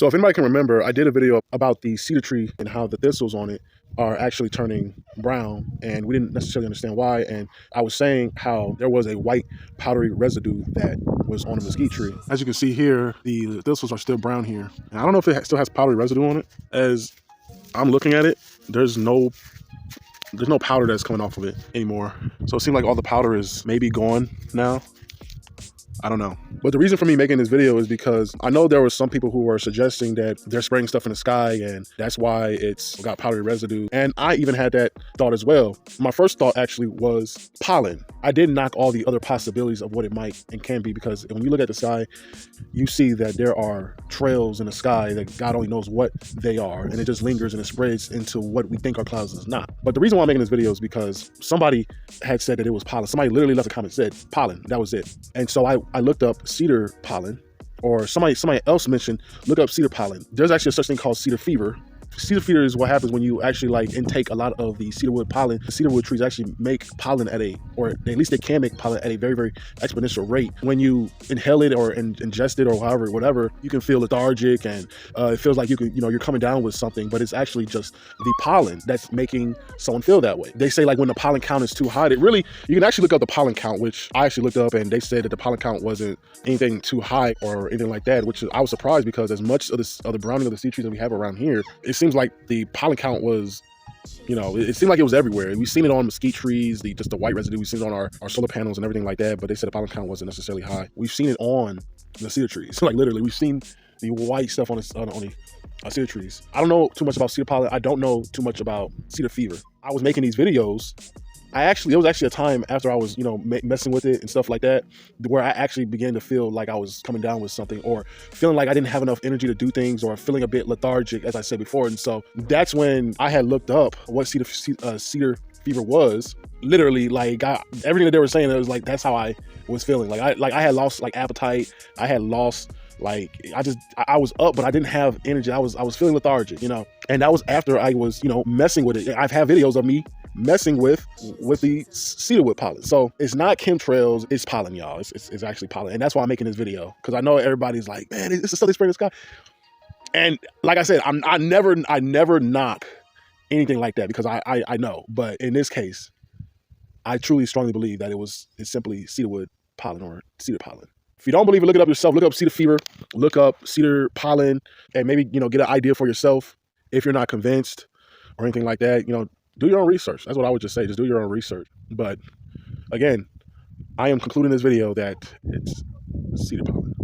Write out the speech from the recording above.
So if anybody can remember, I did a video about the cedar tree and how the thistles on it are actually turning brown, and we didn't necessarily understand why. And I was saying how there was a white powdery residue that was on the mesquite tree. As you can see here, the thistles are still brown here. And I don't know if it still has powdery residue on it. As I'm looking at it, there's no powder that's coming off of it anymore. So it seems like all the powder is maybe gone now. I don't know. But the reason for me making this video is because I know there were some people who were suggesting that they're spraying stuff in the sky and that's why it's got powdery residue. And I even had that thought as well. My first thought actually was pollen. I did knock all the other possibilities of what it might and can be, because when you look at the sky, you see that there are trails in the sky that God only knows what they are, and it just lingers and it spreads into what we think are clouds and it's not. But the reason why I'm making this video is because somebody had said that it was pollen. Somebody literally left a comment, said pollen, that was it. And so I looked up cedar pollen, or somebody else mentioned, look up cedar pollen. There's actually a such thing called cedar fever. Cedar fever is what happens when you actually like intake a lot of the cedarwood pollen. The cedarwood trees actually make pollen or at least they can make pollen at a very, very exponential rate. When you inhale it or ingest it or whatever, you can feel lethargic and it feels like you're coming down with something, but it's actually just the pollen that's making someone feel that way. They say like when the pollen count is too high, you can actually look up the pollen count, which I actually looked up, and they said that the pollen count wasn't anything too high or anything like that, which I was surprised, because as much of the browning of the cedar trees that we have around here, it seems like the pollen count was, it seemed like it was everywhere. We've seen it on mesquite trees, just the white residue. We've seen it on our solar panels and everything like that, but they said the pollen count wasn't necessarily high. We've seen it on the cedar trees. Like literally, we've seen the white stuff on the cedar trees. I don't know too much about cedar pollen. I don't know too much about cedar fever. I was making these videos. It was actually a time after I was, messing with it and stuff like that, where I actually began to feel like I was coming down with something, or feeling like I didn't have enough energy to do things, or feeling a bit lethargic, as I said before. And so that's when I had looked up what cedar fever was. Literally, like everything that they were saying, it was like that's how I was feeling. Like I had lost like appetite. I had lost I was up, but I didn't have energy. I was feeling lethargic, and that was after I was, messing with it. I've had videos of me messing with the cedarwood pollen. So it's not chemtrails, it's pollen, y'all. It's actually pollen. And that's why I'm making this video, because I know everybody's like, man, it's the stuff they spray in the sky. And like I said, I never knock anything like that, because I know. But in this case, I truly strongly believe that it's simply cedarwood pollen or cedar pollen. If you don't believe it, look it up yourself. Look up cedar fever, look up cedar pollen, and maybe, get an idea for yourself. If you're not convinced or anything like that, do your own research. That's what I would just say. Just do your own research. But again, I am concluding this video that it's cedar pollen.